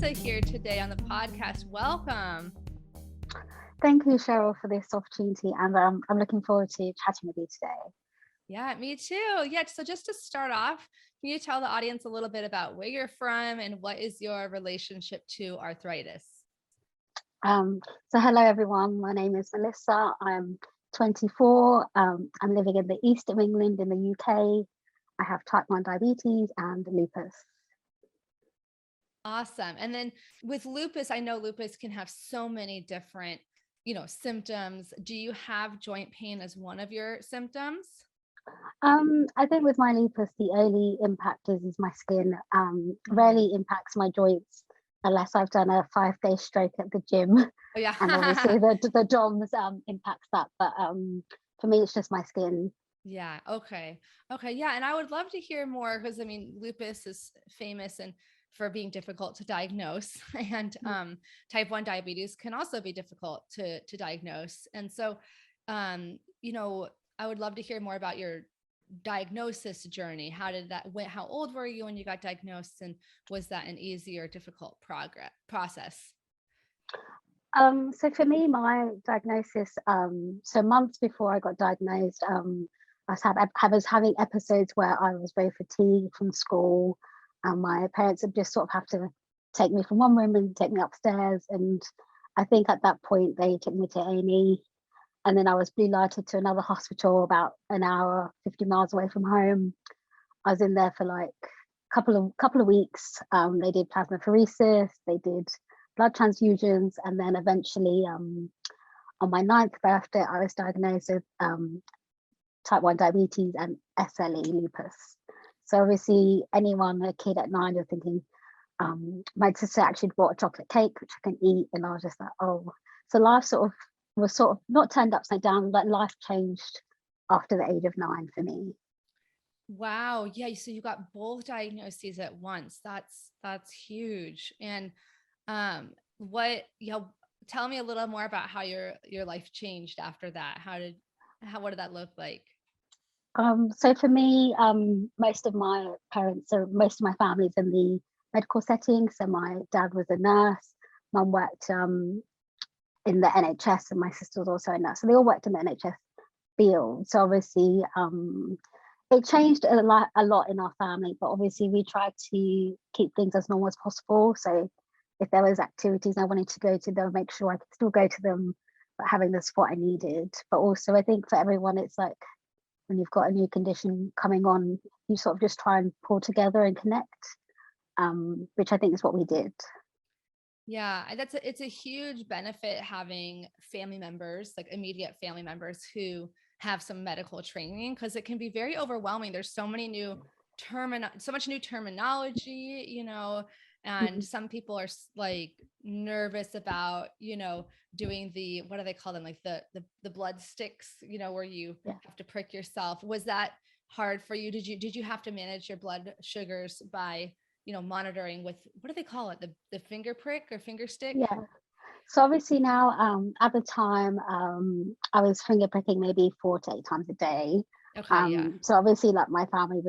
Melissa here today on the podcast. Welcome. Thank you, Cheryl, for this opportunity, and I'm looking forward to chatting with you today. Yeah, me too. Yeah, so just to start off, can you tell the audience a little bit about where you're from and what is your relationship to arthritis? So hello, everyone. My name is Melissa. I'm 24. I'm living in the east of England in the UK. I have type 1 diabetes and lupus. Awesome. And then with lupus, I know lupus can have so many different, symptoms. Do you have joint pain as one of your symptoms? I think with my lupus, the only impact is my skin. Rarely impacts my joints unless I've done a 5-day stroke at the gym. Oh, yeah. And obviously the DOMS impacts that. But for me, it's just my skin. Yeah. Okay. Yeah. And I would love to hear more because lupus is famous and for being difficult to diagnose, and type 1 diabetes can also be difficult to diagnose. And so, I would love to hear more about your diagnosis journey. How old were you when you got diagnosed, and was that an easy or difficult process? So for me, my diagnosis, so months before I got diagnosed, I was having episodes where I was very fatigued from school, and my parents would just sort of have to take me from one room and take me upstairs. And I think at that point they took me to A&E, and then I was blue lighted to another hospital about an hour, 50 miles away from home. I was in there for like a couple of weeks. They did plasmapheresis, they did blood transfusions, and then eventually on my 9th birthday I was diagnosed with type 1 diabetes and SLE lupus. So obviously a kid at 9, you're thinking, my sister actually bought a chocolate cake which I can eat, and I was just like, oh. So life was not turned upside down, but life changed after the age of 9 for me. Wow. Yeah. So you got both diagnoses at once. That's huge. And tell me a little more about how your life changed after that. What did that look like? So for me, most of my family's in the medical setting. So my dad was a nurse, mum worked in the NHS, and my sister was also a nurse. So they all worked in the NHS field. So obviously, it changed a lot in our family, but obviously we tried to keep things as normal as possible. So if there was activities I wanted to go to, they'll make sure I could still go to them, but having the support I needed. But also I think for everyone, it's like when you've got a new condition coming on, you sort of just try and pull together and connect, which I think is what we did. Yeah, it's a huge benefit having family members, like immediate family members who have some medical training, because it can be very overwhelming. There's so much new terminology, and some people are like nervous about, doing what do they call them? Like the blood sticks, where you have to prick yourself. Was that hard for you? Did you have to manage your blood sugars by, monitoring with, what do they call it? The finger prick or finger stick? Yeah. So obviously now, at the time, I was finger pricking maybe 4 to 8 times a day. Okay. Yeah. So obviously like my family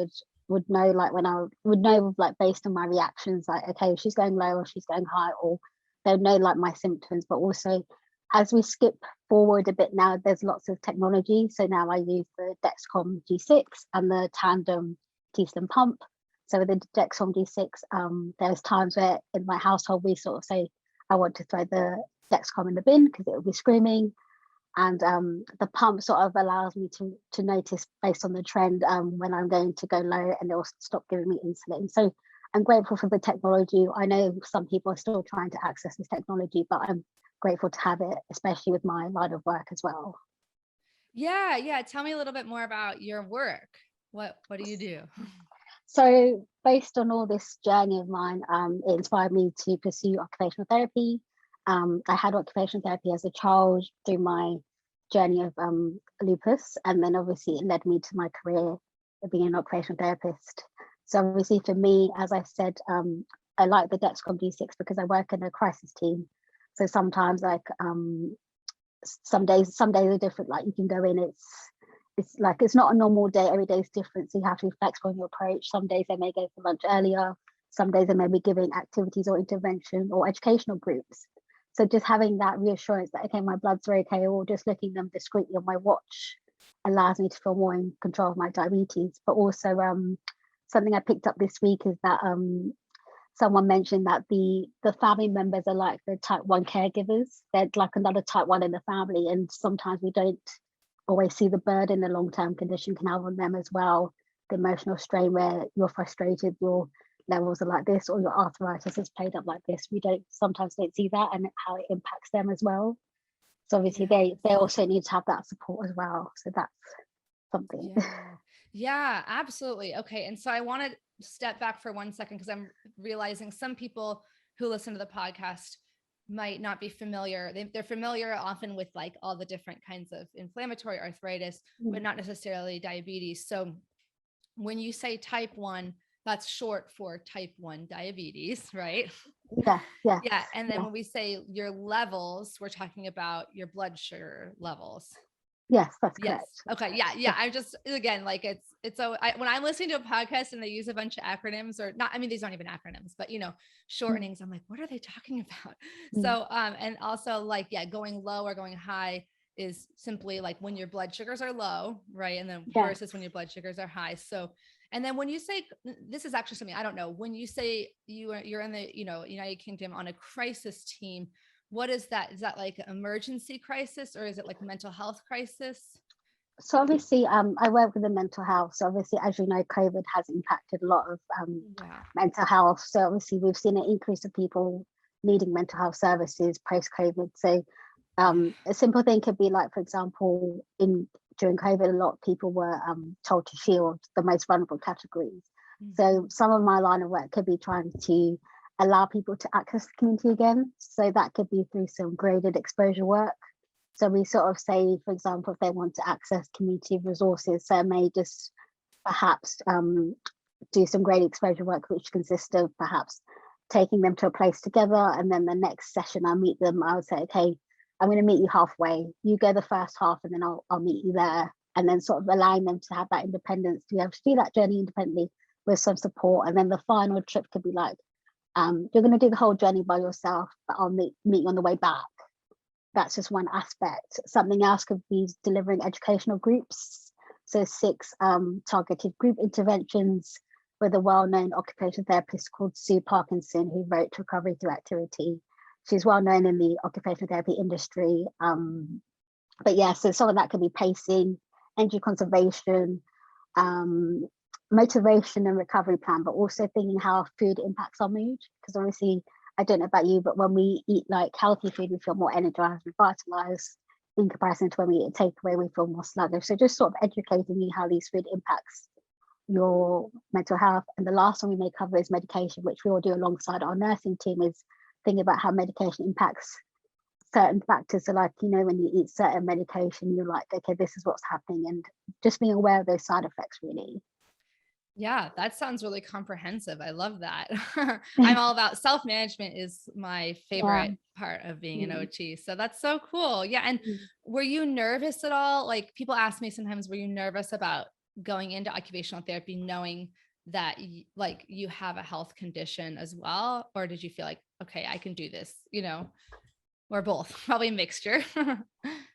would know, like when I would know, like based on my reactions, like, okay, she's going low or she's going high, or they'll know like my symptoms. But also as we skip forward a bit now, there's lots of technology. So now I use the Dexcom G6 and the Tandem t:slim pump. So with the Dexcom G6, there's times where in my household we sort of say, I want to throw the Dexcom in the bin because it will be screaming. And the pump sort of allows me to notice based on the trend when I'm going to go low, and it'll stop giving me insulin. So I'm grateful for the technology. I know some people are still trying to access this technology, but I'm grateful to have it, especially with my line of work as well. Yeah. Tell me a little bit more about your work. What do you do? So based on all this journey of mine, it inspired me to pursue occupational therapy. I had occupational therapy as a child through my journey of lupus, and then obviously it led me to my career of being an occupational therapist. So obviously for me, as I said, I like the Dexcom G6 because I work in a crisis team. So sometimes like some days are different. Like you can go in, it's not a normal day. Every day is different, so you have to be flexible in your approach. Some days they may go for lunch earlier, Some days they may be giving activities or intervention or educational groups. So just having that reassurance that, okay, my bloods are okay, or just looking them discreetly on my watch allows me to feel more in control of my diabetes. But also something I picked up this week is that someone mentioned that the family members are like the type 1 caregivers. They're like another type 1 in the family, and sometimes we don't always see the burden the long-term condition can have on them as well. The emotional strain where you're frustrated, your levels are like this, or your arthritis is played up like this. We sometimes don't see that and how it impacts them as well. So obviously they also need to have that support as well. So that's something. Yeah, absolutely. Okay. And so I want to step back for 1 second, because I'm realizing some people who listen to the podcast might not be familiar. They're familiar often with like all the different kinds of inflammatory arthritis, but not necessarily diabetes. So when you say type 1, that's short for type 1 diabetes, right? Yeah. And then when we say your levels, we're talking about your blood sugar levels. Yes, that's correct. Okay. Yeah. I just, again, like it's so when I'm listening to a podcast and they use a bunch of acronyms, or not, I mean, these aren't even acronyms, but shortenings, I'm like, what are they talking about? So, and also like, going low or going high is simply like when your blood sugars are low, right? And then versus when your blood sugars are high. So, and then when you say, this is actually something I don't know, when you say you're in the, United Kingdom on a crisis team, what is that? Is that like emergency crisis, or is it like mental health crisis? So obviously, I work with the mental health. So obviously, as you know, COVID has impacted a lot of mental health. So obviously, we've seen an increase of people needing mental health services post-COVID. So a simple thing could be like, for example, during COVID, a lot of people were told to shield the most vulnerable categories. So some of my line of work could be trying to allow people to access the community again. So that could be through some graded exposure work. So we sort of say, for example, if they want to access community resources, so I may just perhaps do some graded exposure work, which consists of perhaps taking them to a place together. And then the next session I'll meet them, I would say, okay, I'm going to meet you halfway. You go the first half and then I'll meet you there. And then sort of allowing them to have that independence, to be able to do that journey independently with some support. And then the final trip could be like, you're going to do the whole journey by yourself, but I'll meet you on the way back. That's just one aspect. Something else could be delivering educational groups. So 6 targeted group interventions with a well-known occupational therapist called Sue Parkinson, who wrote Recovery Through Activity. She's well known in the occupational therapy industry. But yeah, so some of that could be pacing, energy conservation, motivation and recovery plan, but also thinking how food impacts our mood. Because obviously, I don't know about you, but when we eat like healthy food, we feel more energized, revitalized, in comparison to when we eat a takeaway, we feel more sluggish. So just sort of educating you how these food impacts your mental health. And the last one we may cover is medication, which we all do alongside our nursing team, is thinking about how medication impacts certain factors. So like, when you eat certain medication, you're like, okay, this is what's happening, and just being aware of those side effects really. Yeah, that sounds really comprehensive. I love that. I'm all about self-management is my favorite part of being an OT. So that's so cool. Yeah. And were you nervous at all? Like people ask me sometimes, were you nervous about going into occupational therapy, knowing that you have a health condition as well? Or did you feel like, okay, I can do this, or both? Probably a mixture.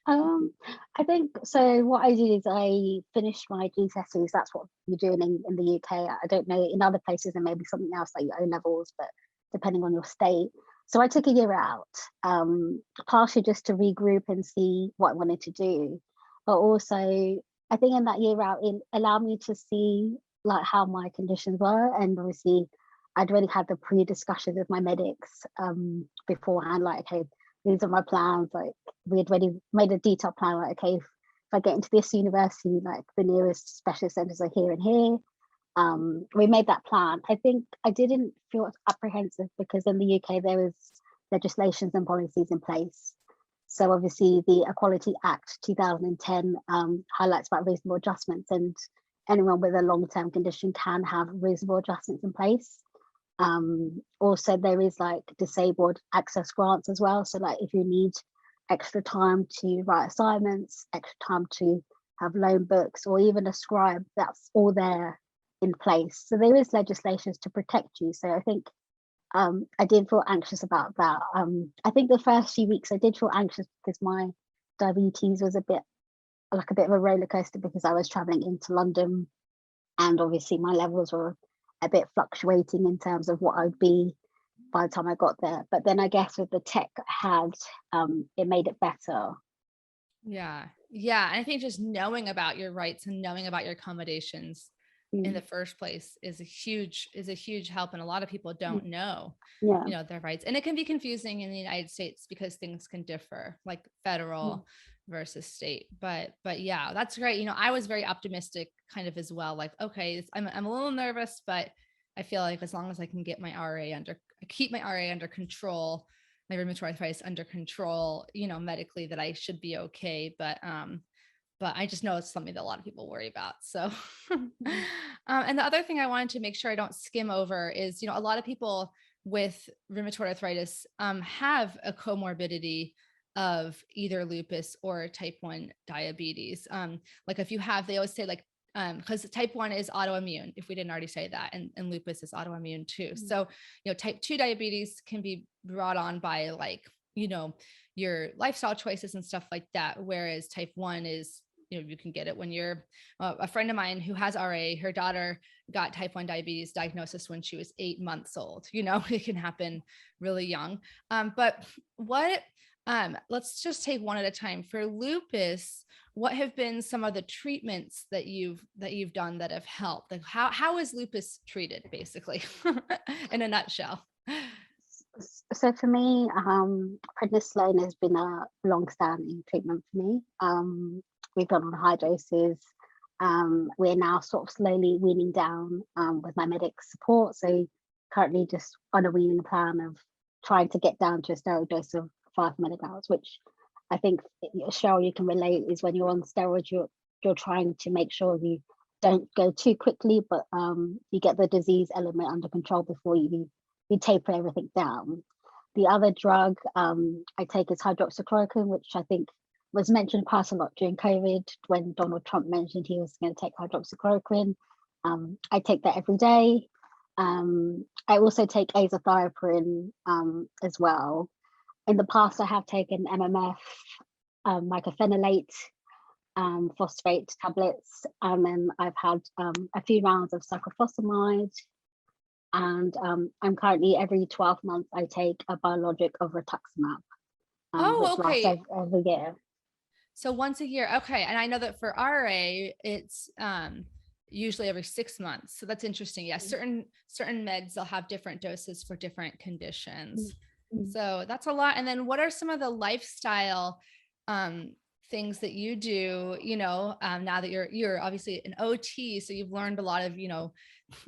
I think so. What I did is I finished my GCSEs. That's what you're doing in the UK. I don't know, in other places there may be something else like your O levels, but depending on your state. So I took a year out, partially just to regroup and see what I wanted to do. But also, I think in that year out, it allowed me to see like how my conditions were. And obviously, I'd already had the pre-discussions with my medics beforehand, like, okay, these are my plans. Like we had already made a detailed plan, like, okay, if I get into this university, like the nearest specialist centers are here and here. We made that plan. I think I didn't feel apprehensive because in the UK there is legislations and policies in place. So obviously the Equality Act 2010 highlights about reasonable adjustments, and anyone with a long-term condition can have reasonable adjustments in place. Also there is like disabled access grants as well. So like if you need extra time to write assignments, extra time to have loan books, or even a scribe, that's all there in place. So there is legislations to protect you. So I think I did feel anxious about that. I think the first few weeks I did feel anxious because my diabetes was a bit of a roller coaster, because I was traveling into London, and obviously my levels were a bit fluctuating in terms of what I'd be by the time I got there. But then I guess with the tech I had, it made it better. Yeah. Yeah. And I think just knowing about your rights and knowing about your accommodations in the first place is a huge help. And a lot of people don't know, Yeah. their rights. And it can be confusing in the United States because things can differ, like federal versus state. But yeah, that's great. I was very optimistic kind of as well. Like, okay, I'm a little nervous, but I feel like as long as I can get keep my RA under control, my rheumatoid arthritis under control, medically, that I should be okay. But I just know it's something that a lot of people worry about. So, and the other thing I wanted to make sure I don't skim over is, a lot of people with rheumatoid arthritis have a comorbidity of either lupus or type 1 diabetes. Like if you have, they always say like, because type 1 is autoimmune, if we didn't already say that, and lupus is autoimmune too. So, type 2 diabetes can be brought on by like, your lifestyle choices and stuff like that. Whereas type 1 is, you can get it when you're a friend of mine who has RA, her daughter got type 1 diabetes diagnosis when she was 8 months old. It can happen really young. But let's just take one at a time. For lupus, what have been some of the treatments that you've done that have helped? Like how is lupus treated, basically, in a nutshell? So for me, prednisolone has been a long-standing treatment for me. We've gone on high doses. We're now sort of slowly weaning down with my medic support. So currently just on a weaning plan of trying to get down to a steroid dose of 5 milligrams, which I think, Cheryl, you can relate, is when you're on steroids, you're trying to make sure you don't go too quickly, but you get the disease element under control before you taper everything down. The other drug I take is hydroxychloroquine, which I think was mentioned quite a lot during COVID when Donald Trump mentioned he was going to take hydroxychloroquine. I take that every day. I also take azathioprine as well. In the past, I have taken MMF, mycophenolate, phosphate tablets, and then I've had a few rounds of cyclophosphamide. And I'm currently every 12 months, I take a biologic of rituximab, which lasts every year. So once a year. Okay. And I know that for RA, it's usually every 6 months. So that's interesting. Yeah. Certain meds, they'll have different doses for different conditions. So that's a lot. And then what are some of the lifestyle things that you do, now that you're obviously an OT, so you've learned a lot of,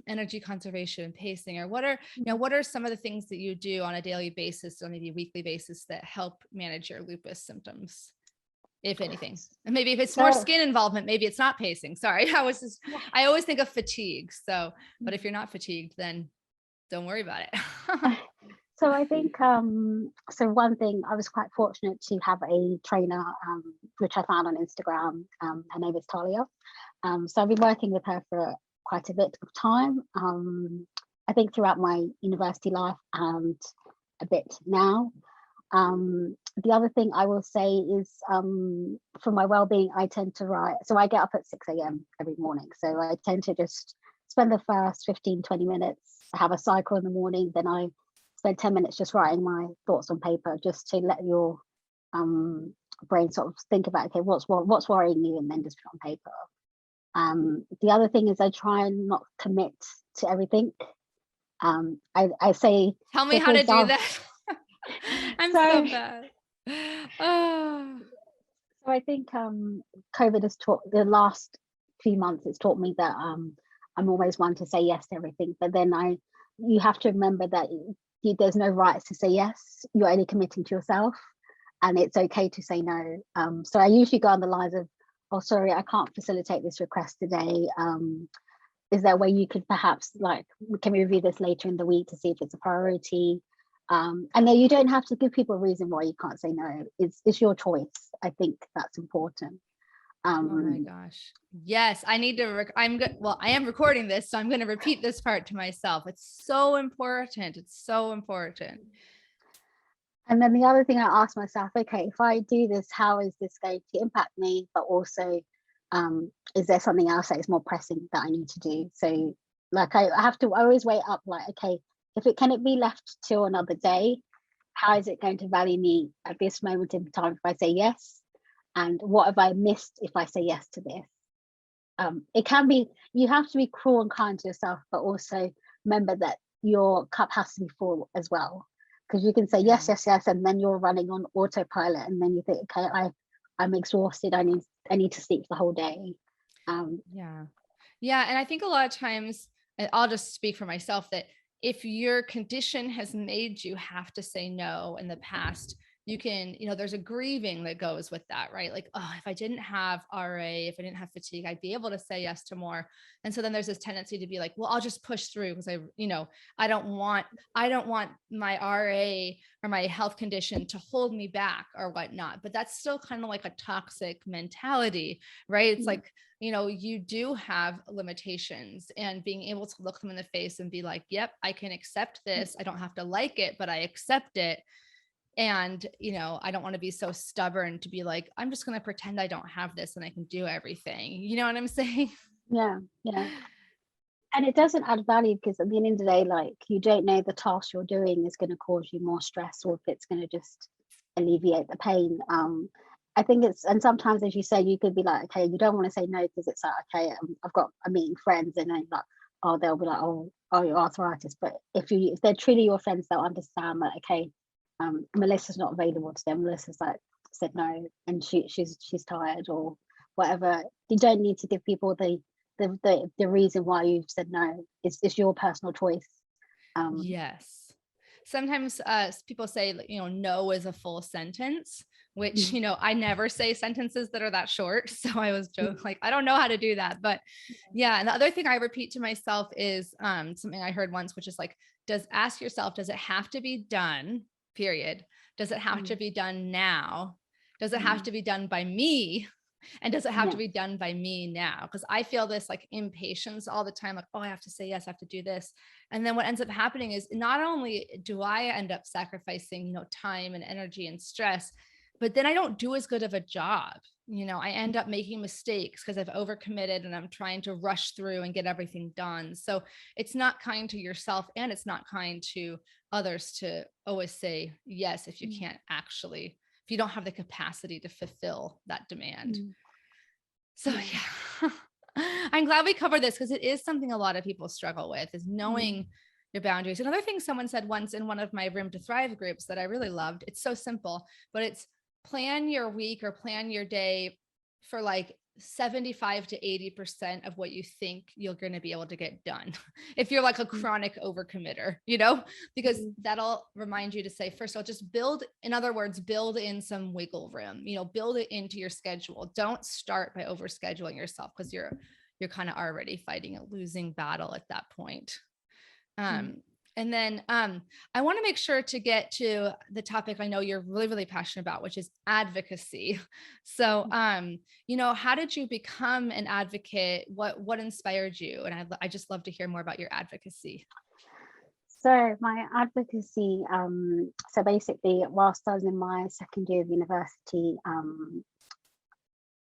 energy conservation, pacing, or what are some of the things that you do on a daily basis or maybe weekly basis that help manage your lupus symptoms, if anything? And maybe if it's more skin involvement, maybe it's not pacing. Sorry. I always think of fatigue. So, but if you're not fatigued, then don't worry about it. So I think, so one thing, I was quite fortunate to have a trainer, which I found on Instagram. Her name is Talia. So I've been working with her for quite a bit of time. I think throughout my university life and a bit now. The other thing I will say is, for my well-being, I tend to write. So I get up at 6 a.m. every morning. So I tend to just spend the first 15, 20 minutes, have a cycle in the morning, then I spend 10 minutes just writing my thoughts on paper, just to let your brain sort of think about, okay, what's worrying you, and then just put on paper. The other thing is I try and not commit to everything. I say, tell me how to do that. I'm so bad. Oh. So I think COVID has taught, the last few months, it's taught me that I'm always one to say yes to everything, but then you have to remember that there's no right to say yes. You're only committing to yourself, and it's okay to say no. So I usually go on the lines of, oh, sorry, I can't facilitate this request today. Is there a way you could perhaps, can we review this later in the week to see if it's a priority? And then you don't have to give people a reason why you can't say no. It's your choice. I think that's important. Oh my gosh. Yes. I need to, I'm good. Well, I am recording this, so I'm going to repeat this part to myself. It's so important. It's so important. And then the other thing I asked myself, okay, if I do this, how is this going to impact me? But also, is there something else that is more pressing that I need to do? So like I have to always weigh up like, okay, if it can it be left till another day, how is it going to value me at this moment in time if I say yes? And what have I missed if I say yes to this? It can be, you have to be cruel and kind to yourself, but also remember that your cup has to be full as well. Because you can say yes, and then you're running on autopilot, and then you think, okay, I'm exhausted. I need to sleep the whole day. Yeah, and I think a lot of times, and I'll just speak for myself, that if your condition has made you have to say no in the past, you can, there's a grieving that goes with that, right? Like, oh, if I didn't have RA, if I didn't have fatigue, I'd be able to say yes to more. And so then there's this tendency to be like, well, I'll just push through because I don't want my RA or my health condition to hold me back or whatnot. But that's still kind of like a toxic mentality, right? It's like, you do have limitations, and being able to look them in the face and be like, yep, I can accept this. I don't have to like it, but I accept it. And, I don't want to be so stubborn to be like, I'm just going to pretend I don't have this and I can do everything. You know what I'm saying? Yeah. And it doesn't add value, because at the end of the day, like, you don't know the task you're doing is going to cause you more stress, or if it's going to just alleviate the pain. I think and sometimes, as you say, you could be like, okay, you don't want to say no because it's like, okay, I'm meeting friends, and then like, oh, they'll be like, oh, your arthritis. But if they're truly your friends, they'll understand that, okay, Melissa's not available to them. Melissa's like said no, and she's tired or whatever. You don't need to give people the reason why you've said no. It's your personal choice. Yes. Sometimes people say, no is a full sentence, which, I never say sentences that are that short. So I was joking, like, I don't know how to do that. But yeah. And the other thing I repeat to myself is something I heard once, which is like, ask yourself, does it have to be done? Period. Does it have to be done now? Does it have to be done by me? And does it have to be done by me now? Because I feel this like impatience all the time, like, oh, I have to say yes, I have to do this. And then what ends up happening is not only do I end up sacrificing, time and energy and stress, but then I don't do as good of a job. I end up making mistakes because I've overcommitted and I'm trying to rush through and get everything done. So it's not kind to yourself, and it's not kind to others to always say yes if you can't actually, if you don't have the capacity to fulfill that demand. So yeah, I'm glad we covered this, because it is something a lot of people struggle with, is knowing your boundaries. Another thing someone said once in one of my Room to Thrive groups that I really loved, it's so simple, but it's plan your week or plan your day for like 75 to 80% of what you think you're going to be able to get done. If you're like a chronic overcommitter, because that'll remind you to say, first of all, just build in some wiggle room, build it into your schedule. Don't start by overscheduling yourself, because you're kind of already fighting a losing battle at that point. And then I want to make sure to get to the topic I know you're really, really passionate about, which is advocacy. So, how did you become an advocate? What inspired you? And I just love to hear more about your advocacy. So my advocacy, so basically, whilst I was in my second year of university,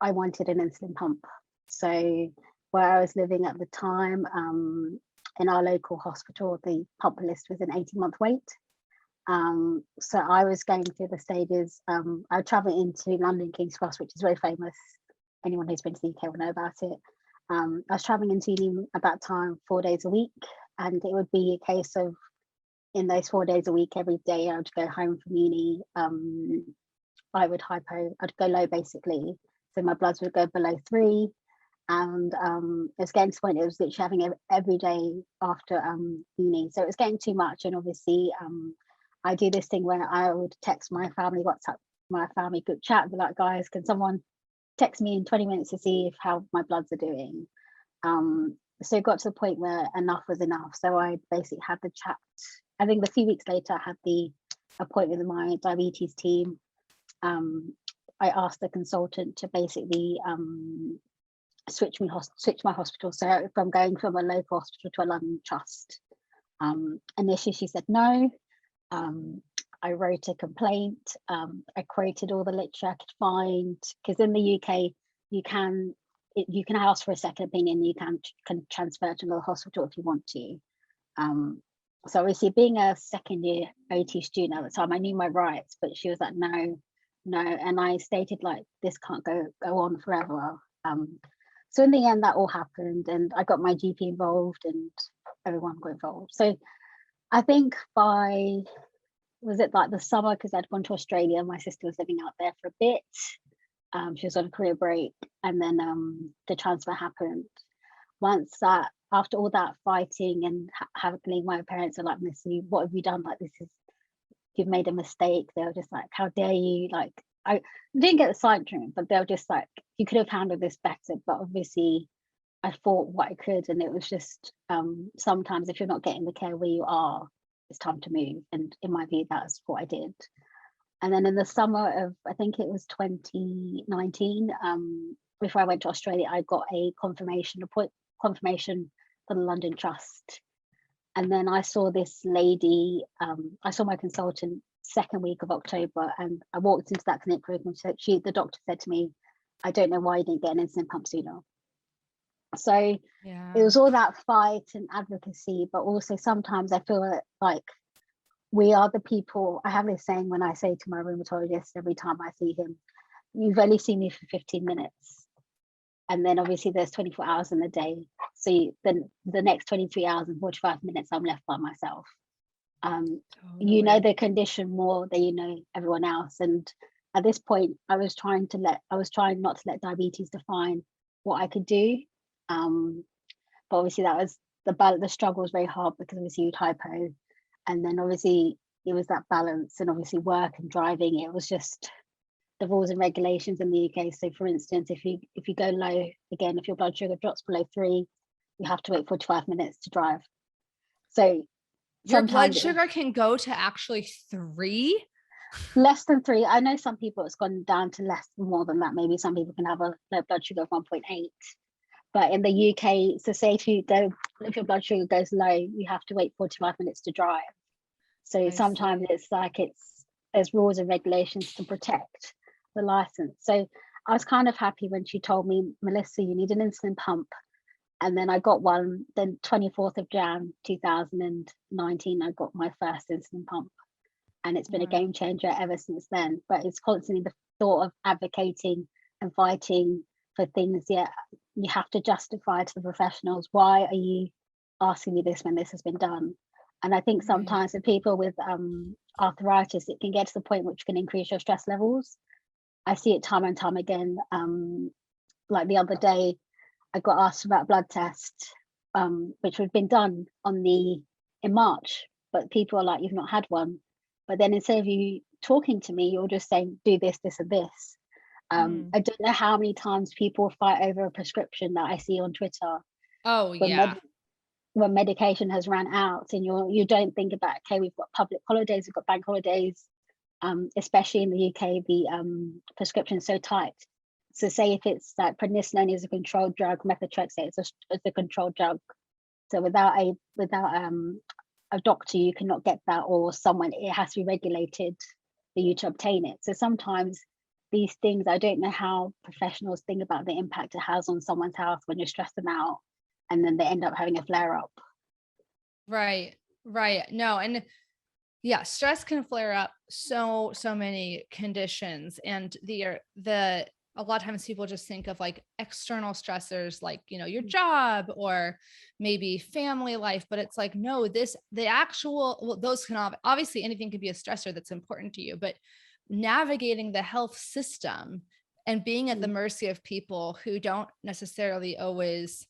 I wanted an insulin pump. So where I was living at the time, in our local hospital, the pump list was an 18-month wait. So I was going through the stages. I would travel into London King's Cross, which is very famous. Anyone who's been to the UK will know about it. I was traveling into uni at that time 4 days a week, and it would be a case of, in those 4 days a week, every day I would go home from uni. I'd go low basically. So my bloods would go below 3. And it was getting to the point, it was literally having every day after uni. So it was getting too much. And obviously I do this thing where I would text my family, WhatsApp my family group chat, and be like, guys, can someone text me in 20 minutes to see how my bloods are doing? So it got to the point where enough was enough. So I basically had the chat. I think a few weeks later, I had the appointment with my diabetes team. I asked the consultant to basically switch my hospital. So from going from a local hospital to a London trust. Initially she said no. I wrote a complaint. I quoted all the literature I could find, because in the UK you can ask for a second opinion. You can transfer to another hospital if you want to. So obviously, being a second year OT student at the time, I knew my rights, but she was like, no, and I stated like, this can't go on forever. So in the end, that all happened, and I got my GP involved, and everyone got involved. So I think was it like the summer, because I'd gone to Australia, my sister was living out there for a bit. She was on a career break, and then the transfer happened. Once that, after all that fighting and having my parents are like, Missy, what have you done? Like, you've made a mistake. They were just like, how dare you? Like, I didn't get the silent, but they were just like, you could have handled this better. But obviously I fought what I could, and it was just sometimes if you're not getting the care where you are, it's time to move. And in my view, that's what I did. And then in the summer of, I think it was 2019, before I went to Australia, I got a confirmation for the London Trust. And then I saw this lady, I saw my consultant second week of October, and I walked into that clinic room, and the doctor said to me, I don't know why you didn't get an insulin pump sooner. So it was all that fight and advocacy, but also sometimes I feel like we are the people. I have this saying when I say to my rheumatologist every time I see him, you've only seen me for 15 minutes. And then obviously there's 24 hours in the day. So then the next 23 hours and 45 minutes, I'm left by myself. Totally. You know the condition more than you know everyone else. And at this point, I was trying not to let diabetes define what I could do. But obviously that was the struggle was very hard, because obviously you'd hypo. And then obviously it was that balance, and obviously work and driving. It was just the rules and regulations in the UK. So for instance, if you go low, again, if your blood sugar drops below 3, you have to wait 45 minutes to drive. So your blood sugar can go to actually 3? Less than 3. I know some people it's gone down to more than that. Maybe some people can have a low blood sugar of 1.8. But in the UK, so say if your blood sugar goes low, you have to wait 45 minutes to drive. So sometimes it's like there's rules and regulations to protect the license. So I was kind of happy when she told me, Melissa, you need an insulin pump. And then I got one. Then 24th of Jan 2019, I got my first insulin pump. And it's been a game changer ever since then. But it's constantly the thought of advocating and fighting for things. Yeah, you have to justify to the professionals, why are you asking me this when this has been done? And I think sometimes for people with arthritis, it can get to the point which can increase your stress levels. I see it time and time again. Like the other day, I got asked about a blood test, which had been done in March, but people are like, you've not had one. But then instead of you talking to me, you're just saying, do this, this, and this. I don't know how many times people fight over a prescription that I see on Twitter. Oh, yeah. When medication has run out, and you don't think about, okay, we've got public holidays, we've got bank holidays, especially in the UK, the prescription is so tight. So say if it's like prednisolone is a controlled drug, methotrexate is a controlled drug. So without a doctor, you cannot get that, or someone, it has to be regulated for you to obtain it. So sometimes these things, I don't know how professionals think about the impact it has on someone's health when you stress them out, and then they end up having a flare up. Right. No, and yeah, stress can flare up so many conditions, and a lot of times people just think of like external stressors, like, your job or maybe family life, but it's like, no, those can obviously anything could be a stressor that's important to you, but navigating the health system and being at the mercy of people who don't necessarily always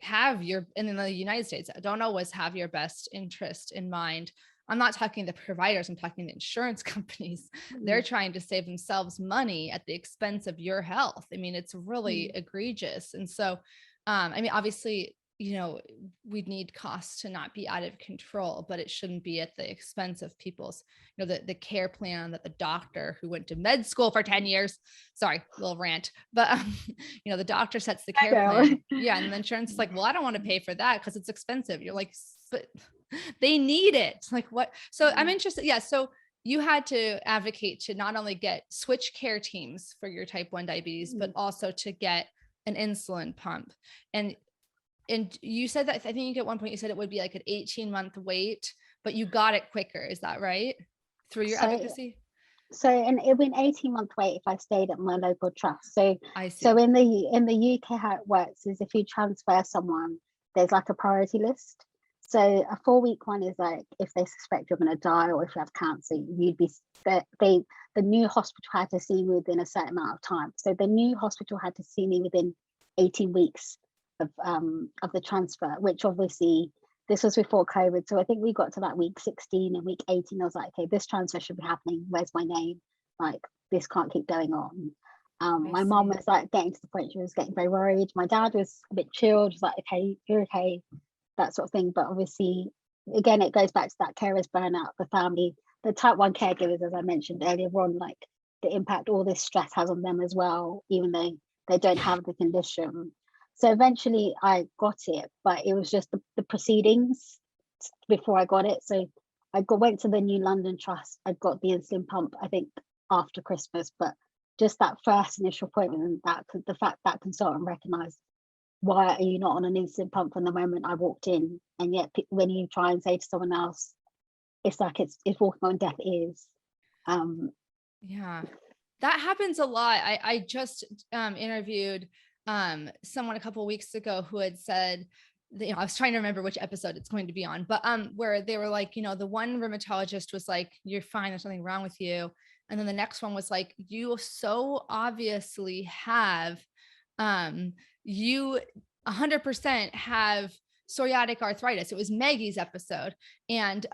in the United States, don't always have your best interest in mind. I'm not talking the providers, I'm talking the insurance companies. They're trying to save themselves money at the expense of your health. I mean, it's really egregious. And so, obviously we'd need costs to not be out of control, but it shouldn't be at the expense of people's, the care plan that the doctor who went to med school for 10 years, sorry, little rant, but, the doctor sets the care plan. Yeah. And the insurance is like, well, I don't want to pay for that because it's expensive. You're like, but they need it. Like what? So I'm interested. Yeah. So you had to advocate to not only get switch care teams for your type 1 diabetes, but also to get an insulin pump. And you said that, I think at one point you said it would be like an 18-month wait, but you got it quicker. Is that right? Through your advocacy? So it would be an 18-month wait if I stayed at my local trust. So I see. So in the UK, how it works is if you transfer someone, there's like a priority list. So a 4-week one is like if they suspect you're going to die or if you have cancer, the new hospital had to see you within a certain amount of time. So the new hospital had to see me within 18 weeks of the transfer, which obviously this was before COVID. So I think we got to that week 16 and week 18. I was like, okay, this transfer should be happening. Where's my name? Like, this can't keep going on. My mom was like getting to the point, she was getting very worried. My dad was a bit chilled, was like, okay, you're okay, that sort of thing. But obviously, again, it goes back to that carers burnout, the family, the type 1 caregivers, as I mentioned earlier on, like the impact all this stress has on them as well, even though they don't have the condition. So eventually I got it, but it was just the proceedings before I got it. So I went to the New London Trust. I got the insulin pump, I think, after Christmas, but just that first initial appointment, and that the fact that consultant recognized, why are you not on an insulin pump from the moment I walked in? And yet when you try and say to someone else, it's like it's walking on deaf ears. Yeah, that happens a lot. I just interviewed someone a couple of weeks ago who had said, I was trying to remember which episode it's going to be on, but where they were like, the one rheumatologist was like, you're fine, there's nothing wrong with you. And then the next one was like, you so obviously have, you 100% have psoriatic arthritis. It was Maggie's episode. And,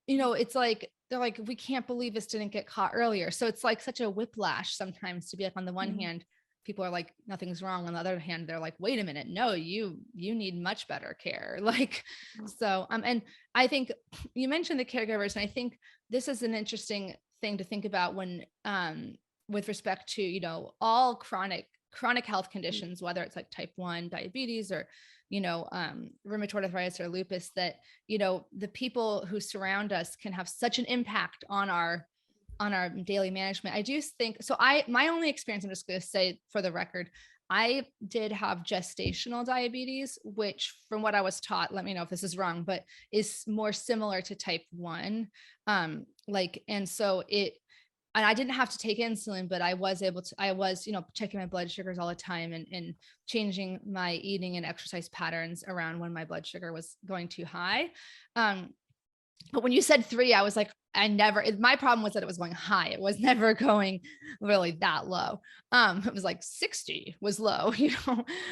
it's like, they're like, we can't believe this didn't get caught earlier. So it's like such a whiplash sometimes to be like, on the one hand, people are like, nothing's wrong. On the other hand, they're like, wait a minute, no, you need much better care. Like, so, and I think you mentioned the caregivers, and I think this is an interesting thing to think about when, with respect to, all chronic health conditions, whether it's like type 1 diabetes or, rheumatoid arthritis or lupus, that, the people who surround us can have such an impact on our daily management. I do think so. My only experience, I'm just going to say for the record, I did have gestational diabetes, which from what I was taught, let me know if this is wrong, but is more similar to type 1. And I didn't have to take insulin, but I was checking my blood sugars all the time and changing my eating and exercise patterns around when my blood sugar was going too high. But when you said 3, I was like, my problem was that it was going high. It was never going really that low. It was like 60 was low,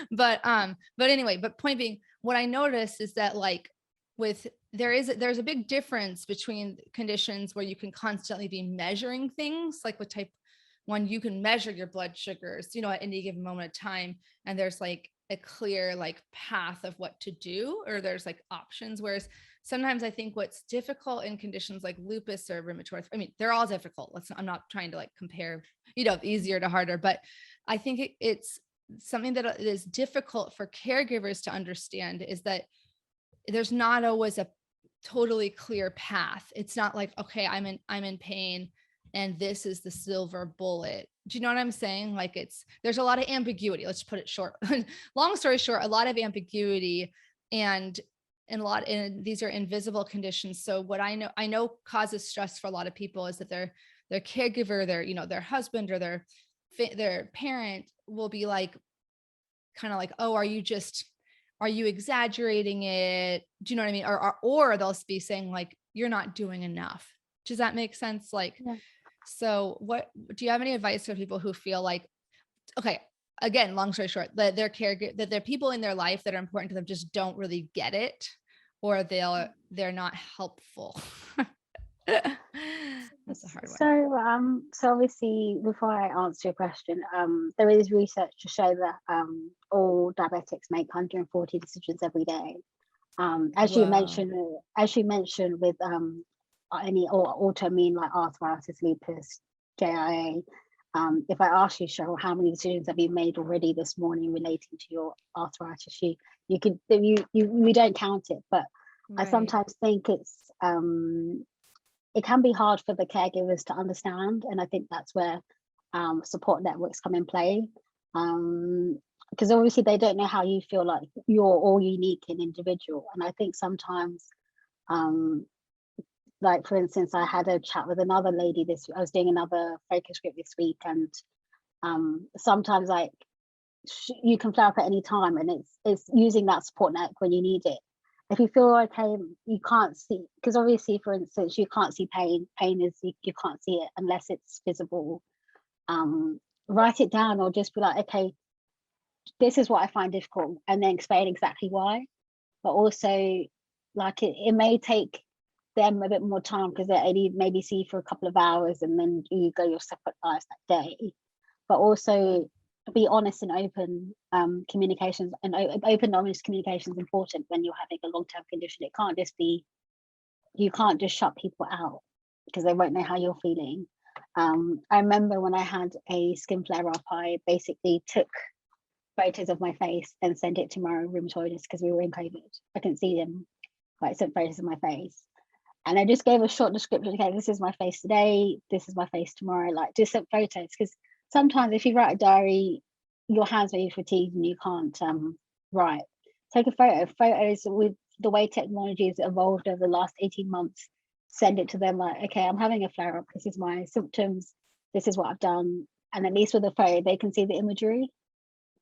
but anyway, but point being, what I noticed is that like there's a big difference between conditions where you can constantly be measuring things. Like with type 1, you can measure your blood sugars, at any given moment of time. And there's like a clear like path of what to do, or there's like options. Whereas sometimes I think what's difficult in conditions like lupus or rheumatoid, I mean, they're all difficult. I'm not trying to like compare, easier to harder, but I think it's something that is difficult for caregivers to understand, is that there's not always a totally clear path. It's not like, okay, I'm in pain and this is the silver bullet. Do you know what I'm saying? Like there's a lot of ambiguity. Let's put it short. Long story short, a lot of ambiguity and these are invisible conditions. So what I know causes stress for a lot of people is that their caregiver, their husband or their parent will be like, kind of like, oh, are you exaggerating it? Do you know what I mean? Or they'll be saying like, you're not doing enough. Does that make sense? Like, yeah. So do you have any advice for people who feel like, okay, again, long story short, that there are people in their life that are important to them just don't really get it, or they're not helpful? That's a hard one. So obviously, before I answer your question, there is research to show that all diabetics make 140 decisions every day. As you Whoa. mentioned, with any autoimmune like arthritis, lupus, JIA. If I ask you, Cheryl, how many decisions have you made already this morning relating to your arthritis? We don't count it, but I Right. sometimes think it can be hard for the caregivers to understand, and I think that's where support networks come in play. Because obviously they don't know how you feel, like you're all unique and individual, and I think sometimes like for instance, I had a chat with another lady I was doing another focus group this week, and sometimes like you can flare up at any time, and it's using that support network when you need it. If you feel okay, you can't see, because obviously, for instance, you can't see pain is you can't see it unless it's visible. Write it down, or just be like, okay, this is what I find difficult, and then explain exactly why. But also, like it may take them a bit more time because they only maybe see you for a couple of hours, and then you go your separate lives that day. But also be honest and open communications, and open honest communication is important when you're having a long-term condition. It can't just be, you can't just shut people out because they won't know how you're feeling. I remember when I had a skin flare up, I basically took photos of my face and sent it to my rheumatologist because we were in COVID. I couldn't see them, but I sent photos of my face. And I just gave a short description. Okay, this is my face today. This is my face tomorrow. Like, just sent photos, because sometimes if you write a diary, your hands may be fatigued and you can't write. Take a photo. Photos, with the way technology has evolved over the last 18 months, send it to them like, okay, I'm having a flare up. This is my symptoms. This is what I've done. And at least with a photo, they can see the imagery,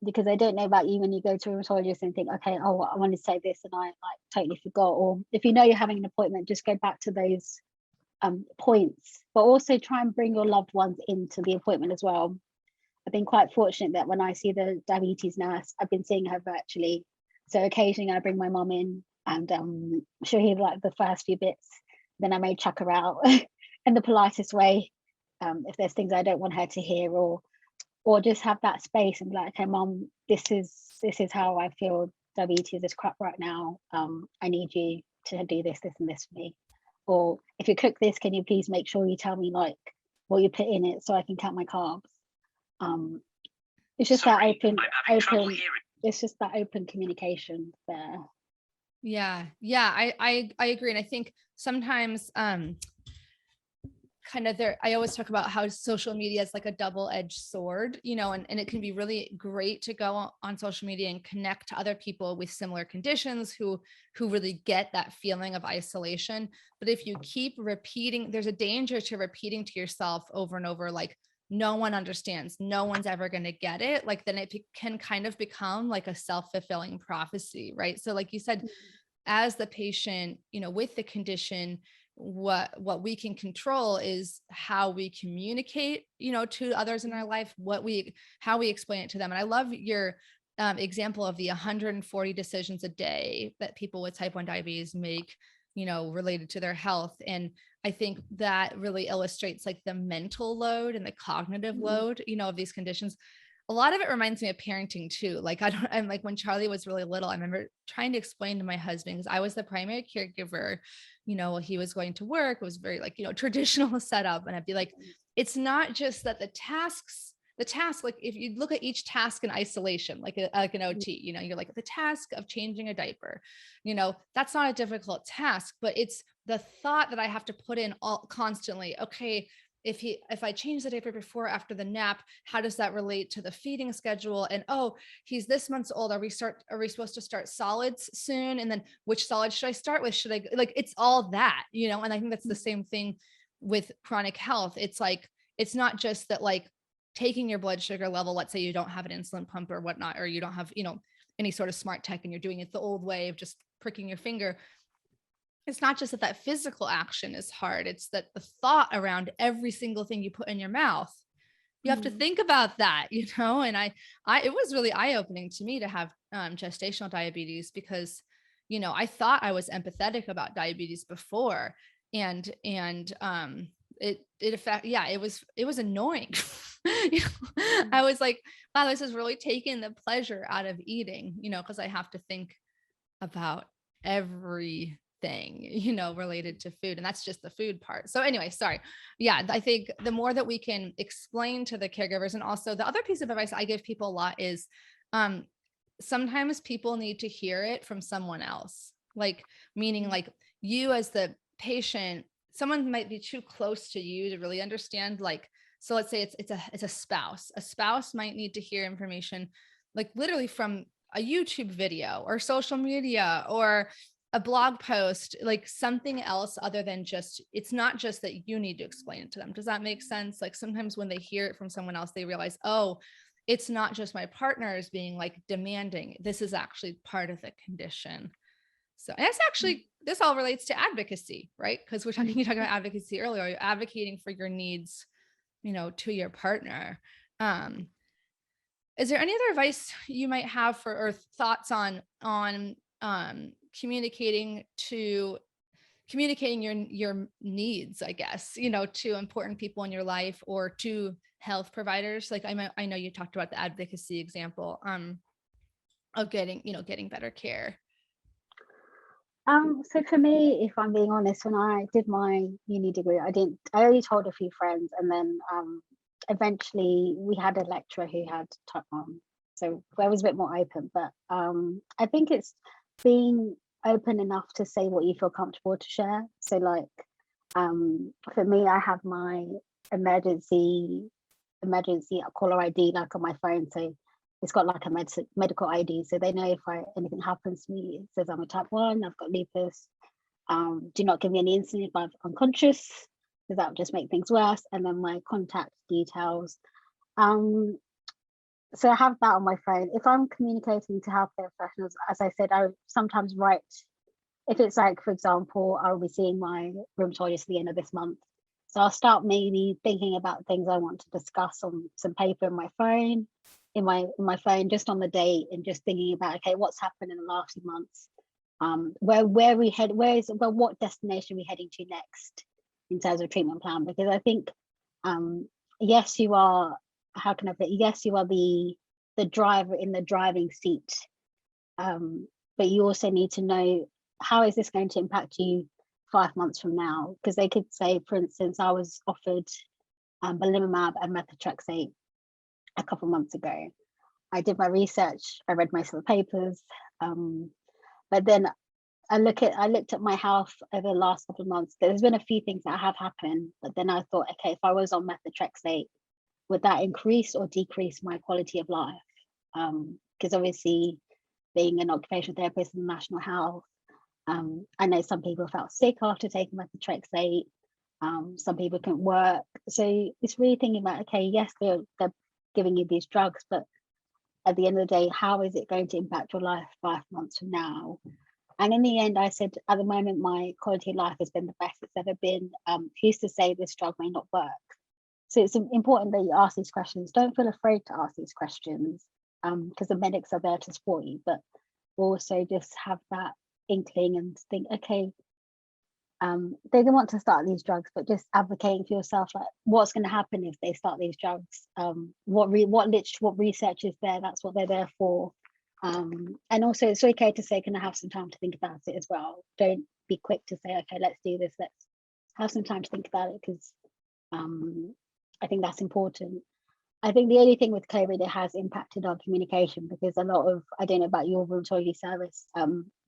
because they don't know about you when you go to a rheumatologist and think, okay, oh, I want to say this and I like totally forgot. Or if you know you're having an appointment, just go back to those points, but also try and bring your loved ones into the appointment as well. I've been quite fortunate that when I see the diabetes nurse, I've been seeing her virtually. So occasionally I bring my mum in, and she'll hear like the first few bits. Then I may chuck her out in the politest way, if there's things I don't want her to hear, or just have that space and be like, okay, mum, this is how I feel. Diabetes is crap right now. I need you to do this and this for me. Or if you cook this, can you please make sure you tell me like what you put in it so I can count my carbs. It's just that open, it's just that open communication there. Yeah. I agree. And I think sometimes kind of there, I always talk about how social media is like a double-edged sword, and it can be really great to go on social media and connect to other people with similar conditions who really get that feeling of isolation. But if you keep repeating, there's a danger to repeating to yourself over and over, like, no one understands, no one's ever going to get it. Like, then it can kind of become like a self-fulfilling prophecy, right? So like you said, as the patient, with the condition, what we can control is how we communicate, to others in our life, how we explain it to them. And I love your example of the 140 decisions a day that people with type 1 diabetes make, related to their health. And I think that really illustrates like the mental load and the cognitive load, of these conditions. A lot of it reminds me of parenting too. Like, I'm like, when Charlie was really little, I remember trying to explain to my husband, because I was the primary caregiver, he was going to work. It was very like, traditional setup. And I'd be like, it's not just that the task, like if you look at each task in isolation, like an OT, you're like, the task of changing a diaper, that's not a difficult task, but it's the thought that I have to put in constantly. Okay, if I change the diaper before or after the nap, how does that relate to the feeding schedule? And oh, he's this month's old. Are we supposed to start solids soon? And then which solids should I start with? Should I, like, it's all that, and I think that's the same thing with chronic health. It's like, it's not just that, like, taking your blood sugar level, let's say you don't have an insulin pump or whatnot, or you don't have, any sort of smart tech, and you're doing it the old way of just pricking your finger. It's not just that physical action is hard. It's that the thought around every single thing you put in your mouth, you have to think about that, and it was really eye-opening to me to have gestational diabetes, because, I thought I was empathetic about diabetes before. and it affect, yeah, it was annoying. You know, I was like, wow, this is really taking the pleasure out of eating, you know, because I have to think about everything, you know, related to food. And that's just the food part. So anyway, sorry. Yeah. I think the more that we can explain to the caregivers, and also the other piece of advice I give people a lot is, sometimes people need to hear it from someone else. Like, meaning like you as the patient, someone might be too close to you to really understand. Like, so let's say it's a spouse. A spouse might need to hear information like literally from a YouTube video or social media or a blog post, like something else other than just, it's not just that you need to explain it to them. Does that make sense? Like sometimes when they hear it from someone else, they realize, oh, it's not just my partners being like demanding. This is actually part of the condition. So, and it's actually, this all relates to advocacy, right? Because you talking about advocacy earlier. You're advocating for your needs, you know, to your partner. Is there any other advice you might have for, or thoughts on communicating your needs, I guess, you know, to important people in your life or to health providers? Like I know you talked about the advocacy example of getting better care. So for me, if I'm being honest, when I did my uni degree, I only told a few friends, and then eventually we had a lecturer who had type 1, so I was a bit more open. But I think it's being open enough to say what you feel comfortable to share. So like for me, I have my emergency caller ID like on my phone, so it's got like a medical ID, so they know if anything happens to me. It says I'm a type 1, I've got lupus. Do not give me any insulin if I'm unconscious, because that would just make things worse. And then my contact details. So I have that on my phone. If I'm communicating to healthcare professionals, as I said, I sometimes write. If it's like, for example, I'll be seeing my rheumatologist at the end of this month, so I'll start maybe thinking about things I want to discuss on some paper in my phone. In my phone, just on the date, and just thinking about, okay, what's happened in the last few months, where we head, what destination are we heading to next in terms of treatment plan? Because I think yes, you are, how can I put it? Yes, you are the driver in the driving seat, but you also need to know, how is this going to impact you 5 months from now? Because they could say, for instance, I was offered belimumab and methotrexate a couple of months ago. I did my research, I read most of the papers, but then I looked at my health over the last couple of months. There's been a few things that have happened, but then I thought, okay, if I was on methotrexate, would that increase or decrease my quality of life? Because obviously, being an occupational therapist in national health, I know some people felt sick after taking methotrexate. Some people couldn't work. So it's really thinking about, okay, yes, they're giving you these drugs, but at the end of the day, how is it going to impact your life 5 months from now? And in the end, I said, at the moment, my quality of life has been the best it's ever been. Who's to say this drug may not work? So it's important that you ask these questions. Don't feel afraid to ask these questions, because the medics are there to support you, but also just have that inkling and think, okay, they don't want to start these drugs, but just advocating for yourself, like what's going to happen if they start these drugs, what research is there, that's what they're there for. And also it's okay to say, can I have some time to think about it as well? Don't be quick to say, okay, let's do this, let's have some time to think about it, because I think that's important. I think the only thing with COVID, it has impacted our communication, because a lot of, I don't know about your rheumatology service,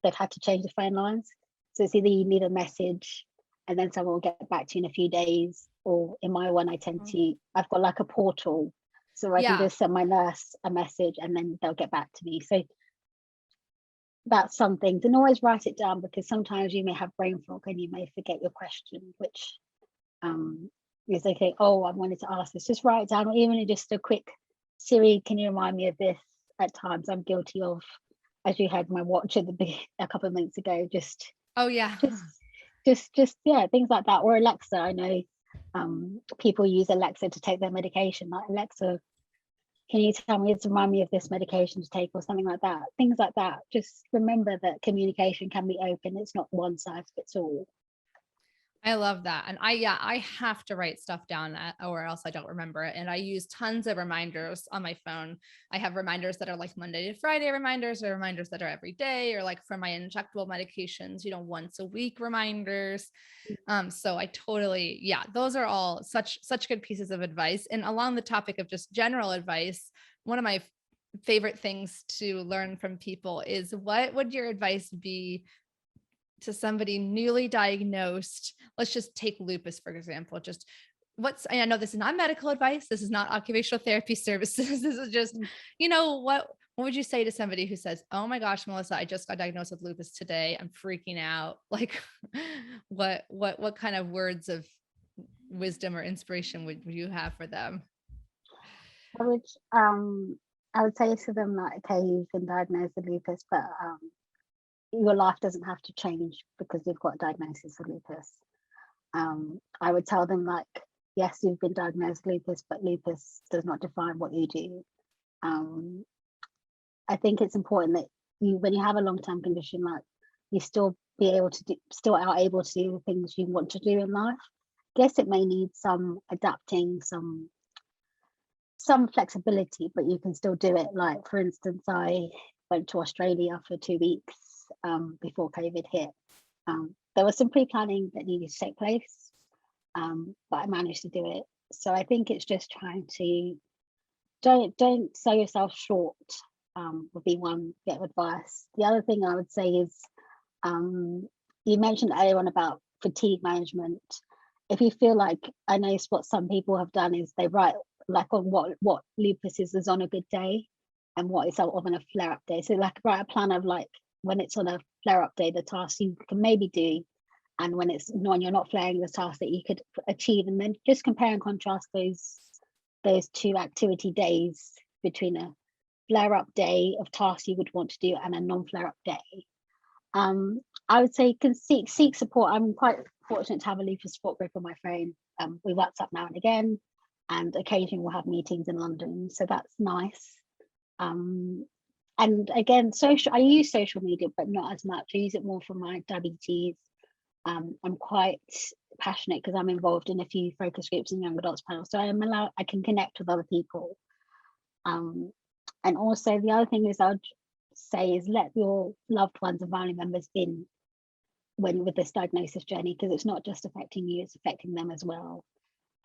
they've had to change the phone lines. So it's either you leave a message and then someone will get back to you in a few days, or in my one, I've got like a portal, so I can just send my nurse a message and then they'll get back to me. So that's something. Don't always write it down, because sometimes you may have brain fog and you may forget your question, which is okay. Oh, I wanted to ask this. Just write it down, or even just a quick, Siri, can you remind me of this? At times I'm guilty of, as you had my watch at a couple of minutes ago, just yeah, things like that. Or Alexa, I know people use Alexa to take their medication, like, Alexa, can you tell me to remind me of this medication to take, or something like that. Things like that. Just remember that communication can be open. It's not one size fits all. I love that. And I have to write stuff down or else I don't remember it. And I use tons of reminders on my phone. I have reminders that are like Monday to Friday reminders, or reminders that are every day, or like for my injectable medications, once a week reminders. So I totally, those are all such good pieces of advice. And along the topic of just general advice, one of my favorite things to learn from people is, what would your advice be to somebody newly diagnosed? Let's just take lupus, for example. Just I know this is not medical advice. This is not occupational therapy services. This is just, what would you say to somebody who says, oh my gosh, Melissa, I just got diagnosed with lupus today. I'm freaking out. Like, what kind of words of wisdom or inspiration would you have for them? I would say to them, like, okay, you've been diagnosed with lupus, but your life doesn't have to change because you've got a diagnosis of lupus. I would tell them, like, yes, you've been diagnosed with lupus, but lupus does not define what you do. I think it's important that when you have a long-term condition, like, you still are able to do the things you want to do in life. Yes, it may need some adapting, some flexibility, but you can still do it. Like, for instance, I went to Australia for 2 weeks before COVID hit. There was some pre-planning that needed to take place, but I managed to do it. So I think it's just trying to don't sell yourself short, would be one bit of advice. The other thing I would say is, you mentioned earlier on about fatigue management. If you feel like, I know what some people have done is they write like on what lupus is on a good day and what is on a flare-up day. So like write a plan of, like, when it's on a flare-up day, the tasks you can maybe do, and when you're not flaring, the tasks that you could achieve, and then just compare and contrast those two activity days between a flare-up day of tasks you would want to do and a non-flare-up day. I would say you can seek support. I'm quite fortunate to have a lupus support group on my phone. We WhatsApp now and again, and occasionally we'll have meetings in London, so that's nice. And again, I use social media, but not as much. I use it more for my diabetes. I'm quite passionate because I'm involved in a few focus groups and young adults panels, so I can connect with other people. And also the other thing is, I would say, is let your loved ones and family members in with this diagnosis journey, because it's not just affecting you, it's affecting them as well.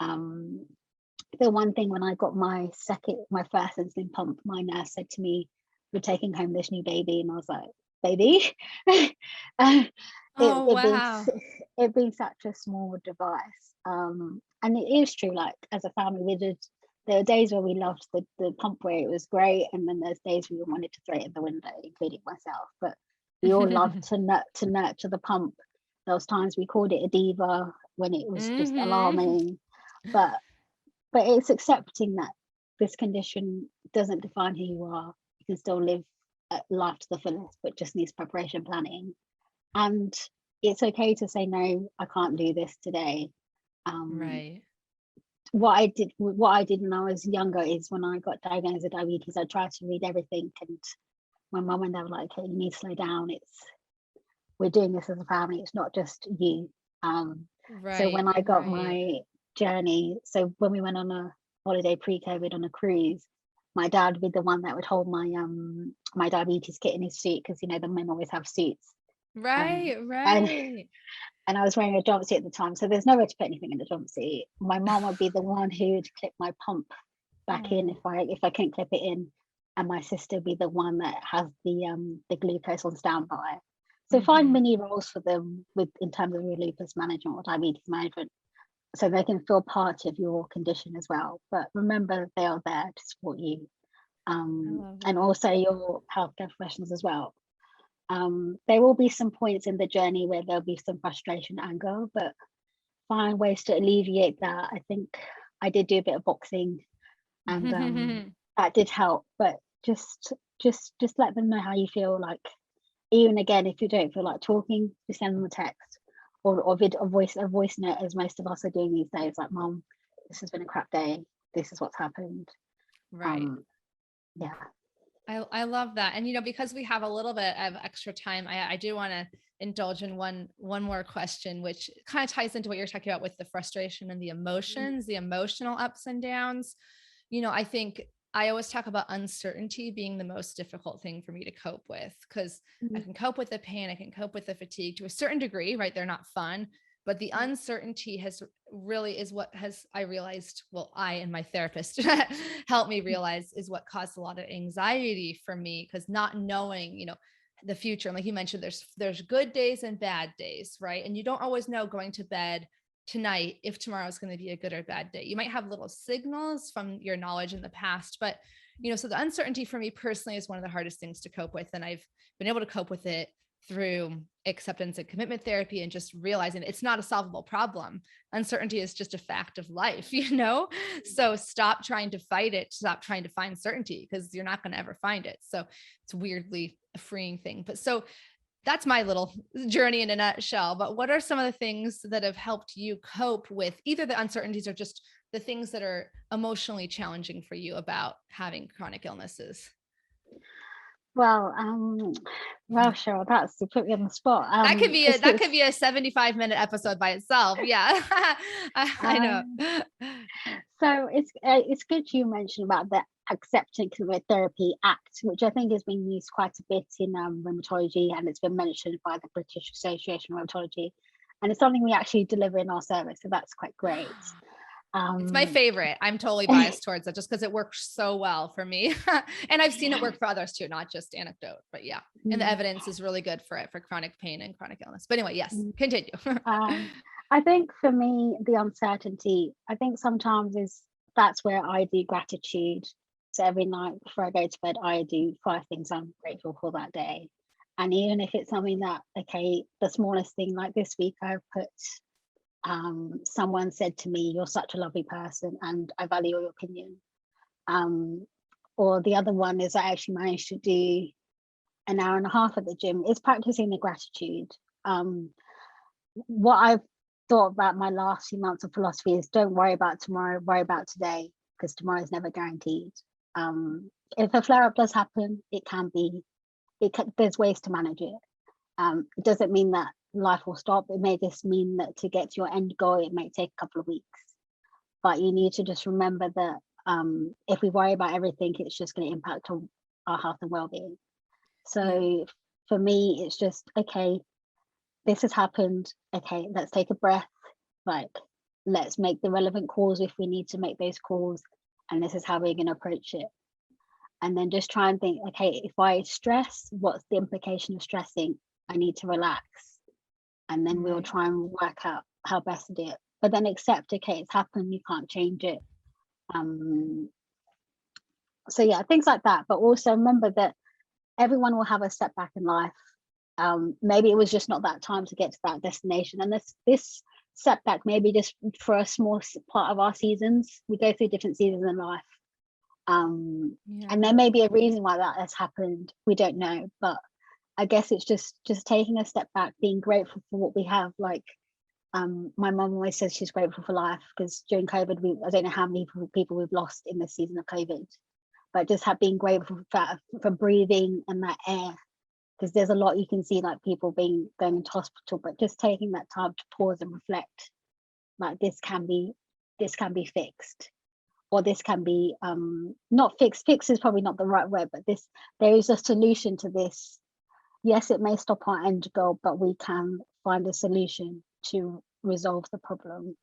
The one thing, when I got my first insulin pump, my nurse said to me, we're taking home this new baby, and I was like, baby? It being such a small device, and it is true, like, as a family, there are days where we loved the pump where it was great, and then there's days we wanted to throw it in the window, including myself, but we all love to nurture the pump. There was times we called it a diva when it was just alarming, but it's accepting that this condition doesn't define who you are. You can still live life to the fullest, but just needs preparation, planning, and it's okay to say, no, I can't do this today. Right. What I did when I was younger is, when I got diagnosed with diabetes, I tried to read everything, and my mum and dad were like, okay, you need to slow down. We're doing this as a family. It's not just you. So when I got my journey, so when we went on a holiday pre-COVID on a cruise, my dad would be the one that would hold my my diabetes kit in his suit, because the men always have suits. Right. And I was wearing a jumpsuit at the time, so there's nowhere to put anything in the jumpsuit. My mom would be the one who would clip my pump back in if I couldn't clip it in, and my sister would be the one that has the glucose on standby. So find mini roles for them in terms of your lupus management or diabetes management, so they can feel part of your condition as well. But remember, they are there to support you, and also your healthcare professionals as well. There will be some points in the journey where there'll be some frustration, anger, but find ways to alleviate that. I think I did do a bit of boxing, and that did help. But just let them know how you feel. Like, even again, if you don't feel like talking, just send them a text or a voice note, as most of us are doing these days. Like, Mom, this has been a crap day. This is what's happened. Right. Yeah. I love that. And, because we have a little bit of extra time, I do want to indulge in one more question, which kind of ties into what you're talking about with the frustration and the emotions, the emotional ups and downs. I think I always talk about uncertainty being the most difficult thing for me to cope with, because I can cope with the pain, I can cope with the fatigue to a certain degree, right? They're not fun, but the uncertainty is what has, I realized, well, I and my therapist helped me realize, is what caused a lot of anxiety for me, because not knowing, the future. And like you mentioned, there's good days and bad days, right? And you don't always know going to bed tonight if tomorrow is going to be a good or bad day. You might have little signals from your knowledge in the past, but so the uncertainty for me personally is one of the hardest things to cope with. And I've been able to cope with it through acceptance and commitment therapy, and just realizing it's not a solvable problem. Uncertainty is just a fact of life, So stop trying to fight it. Stop trying to find certainty, because you're not going to ever find it. So it's weirdly a freeing thing. But so that's my little journey in a nutshell. But what are some of the things that have helped you cope with either the uncertainties or just the things that are emotionally challenging for you about having chronic illnesses? Well, Cheryl, that's to put me on the spot. That could be a 75-minute episode by itself. Yeah, I know. So it's good you mentioned about the acceptance therapy act, which I think has been used quite a bit in rheumatology, and it's been mentioned by the British Association of Rheumatology, and it's something we actually deliver in our service. So that's quite great. It's my favorite. I'm totally biased towards it just because it works so well for me. And I've seen it work for others too, not just anecdote, but yeah. And the evidence is really good for it, for chronic pain and chronic illness. But anyway, yes, continue. I think for me, the uncertainty, I think sometimes that's where I do gratitude. So every night before I go to bed, I do 5 things I'm grateful for that day. And even if it's something that, okay, the smallest thing, like this week, I've put someone said to me, "You're such a lovely person and I value your opinion." Or the other one is I actually managed to do an hour and a half at the gym. It's practicing the gratitude. What I've thought about my last few months of philosophy is, don't worry about tomorrow, worry about today, because tomorrow is never guaranteed. If a flare up does happen, there's ways to manage it. It doesn't mean that life will stop. It may just mean that to get to your end goal, it may take a couple of weeks. But you need to just remember that if we worry about everything, it's just going to impact on our health and well-being. So for me, it's just, okay, this has happened. Okay, let's take a breath. Like, let's make the relevant calls if we need to make those calls. And this is how we're going to approach it. And then just try and think, okay, if I stress, what's the implication of stressing? I need to relax. And then we'll try and work out how best to do it. But then accept, okay, it's happened, you can't change it. So yeah, things like that. But also remember that everyone will have a setback in life. Maybe it was just not that time to get to that destination. And this setback maybe just for a small part of our seasons. We go through different seasons in life. And there may be a reason why that has happened. We don't know. But I guess it's just taking a step back, being grateful for what we have. Like my mum always says she's grateful for life, because during COVID, I don't know how many people we've lost in this season of COVID, but just being grateful for breathing and that air, because there's a lot you can see, like people going into hospital, but just taking that time to pause and reflect, like this can be fixed, or this can be not fixed. Fix is probably not the right word, but there is a solution to this. Yes, it may stop our end goal, but we can find a solution to resolve the problem.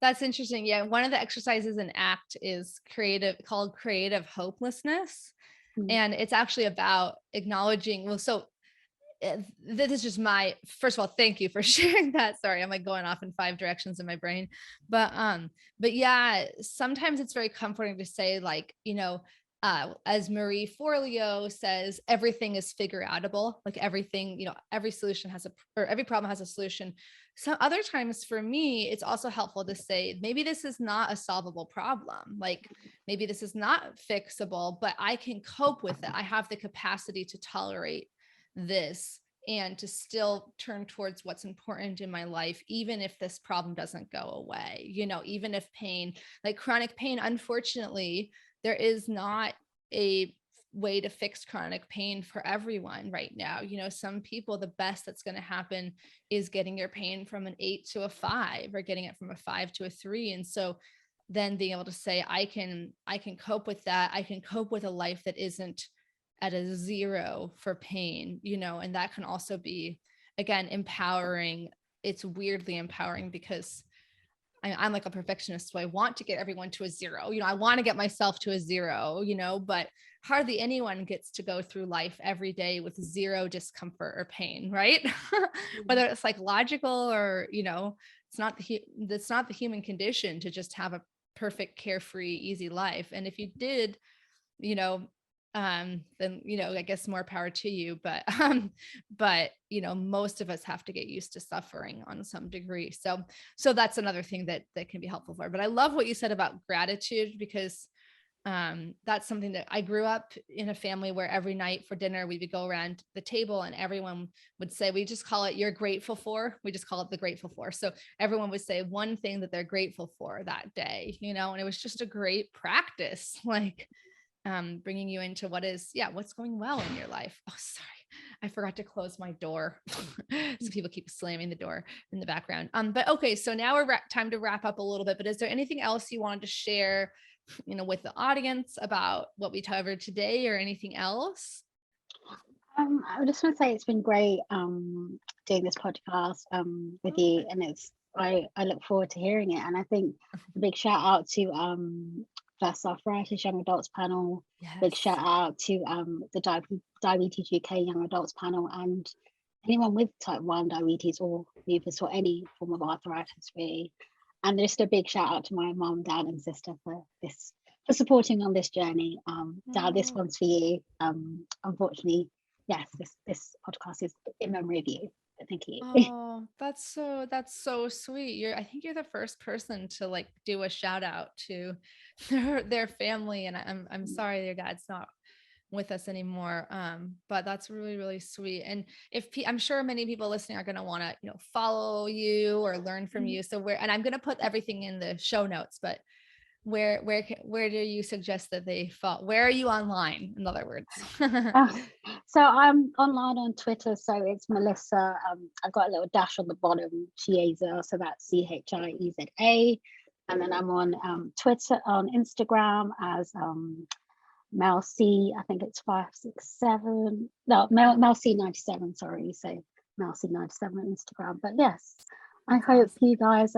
That's interesting. Yeah. One of the exercises in ACT is called creative hopelessness. And it's actually about acknowledging, this is just first of all, thank you for sharing that. Sorry, I'm like going off in 5 directions in my brain. But yeah, sometimes it's very comforting to say, like, as Marie Forleo says, everything is figure outable. Like everything, every solution every problem has a solution. Some other times for me, it's also helpful to say, maybe this is not a solvable problem. Like maybe this is not fixable, but I can cope with it. I have the capacity to tolerate this and to still turn towards what's important in my life, even if this problem doesn't go away, even if pain, like chronic pain, unfortunately, there is not a way to fix chronic pain for everyone right now. You know, some people, the best that's going to happen is getting your pain from an 8 to a 5 or getting it from a 5 to a 3. And so then being able to say, I can cope with that. I can cope with a life that isn't at a 0 for pain, you know, and that can also be, again, empowering. It's weirdly empowering because I'm like a perfectionist. So I want to get everyone to a 0, you know, I want to get myself to a 0, you know, but hardly anyone gets to go through life every day with 0 discomfort or pain, right? Whether it's psychological or, you know, it's not the human condition to just have a perfect, carefree, easy life. And if you did, you know, then, you know, I guess more power to you, but, you know, most of us have to get used to suffering on some degree. So that's another thing that can be helpful for, but I love what you said about gratitude, because, that's something that I grew up in a family where every night for dinner, we would go around the table and everyone would say, we just call it you're grateful for. We just call it the grateful for. So everyone would say one thing that they're grateful for that day, you know, and it was just a great practice, like, bringing you into what's going well in your life. Oh, sorry, I forgot to close my door. So people keep slamming the door in the background. But okay, so now we're time to wrap up a little bit, but is there anything else you wanted to share, you know, with the audience about what we covered today or anything else? I just want to say it's been great doing this podcast with you, and I look forward to hearing it. And I think a big shout out to First Arthritis Young Adults panel. Yes. Big shout out to the Diabetes UK Young Adults panel, and anyone with type 1 diabetes or lupus or any form of arthritis really. And just a big shout out to my mom, dad, and sister for supporting on this journey. Dad, this one's for you. Unfortunately, yes, this podcast is in memory of you. Thank you. Oh, that's so sweet. I think you're the first person to like do a shout out to their family, and I'm sorry your dad's not with us anymore. But that's really, really sweet. And I'm sure many people listening are going to want to, you know, follow you or learn from you. So and I'm going to put everything in the show notes, but where do you suggest that they follow? Where are you online, in other words? So I'm online on Twitter, so it's Melissa. I've got a little dash on the bottom, Chiesa, so that's Chieza. And then I'm on Twitter, on Instagram as Mel C, I think it's 567. No, Mel C 97. Sorry, so Mel C 97 on Instagram. But yes, I hope you guys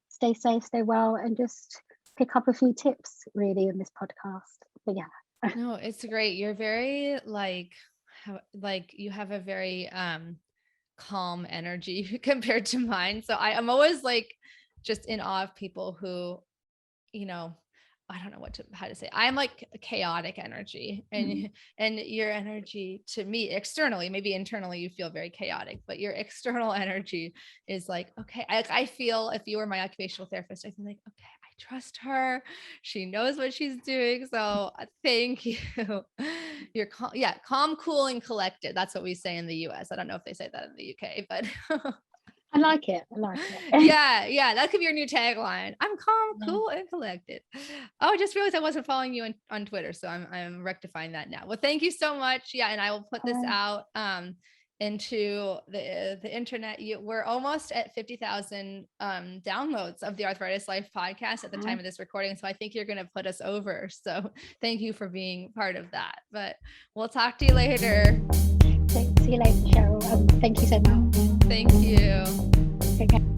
stay safe, stay well, and just pick up a few tips really in this podcast. But yeah, no, it's great. You're very like you have a very calm energy compared to mine. So I'm always like just in awe of people who, you know, I don't know how to say. I'm like chaotic energy, and your energy to me externally, maybe internally you feel very chaotic, but your external energy is like, okay, I feel, if you were my occupational therapist, I feel like, okay, I trust her. She knows what she's doing. So thank you. You're calm, cool, and collected. That's what we say in the US. I don't know if they say that in the UK, but I like it. Yeah. That could be your new tagline. I'm calm, cool, and collected. Oh, I just realized I wasn't following you on Twitter, so I'm rectifying that now. Well, thank you so much. Yeah, and I will put this out into the internet. We're almost at 50,000 downloads of the Arthritis Life podcast at the time of this recording, so I think you're going to put us over. So thank you for being part of that. But we'll talk to you later. See you later, Cheryl. Thank you so much. Thank you. Take care.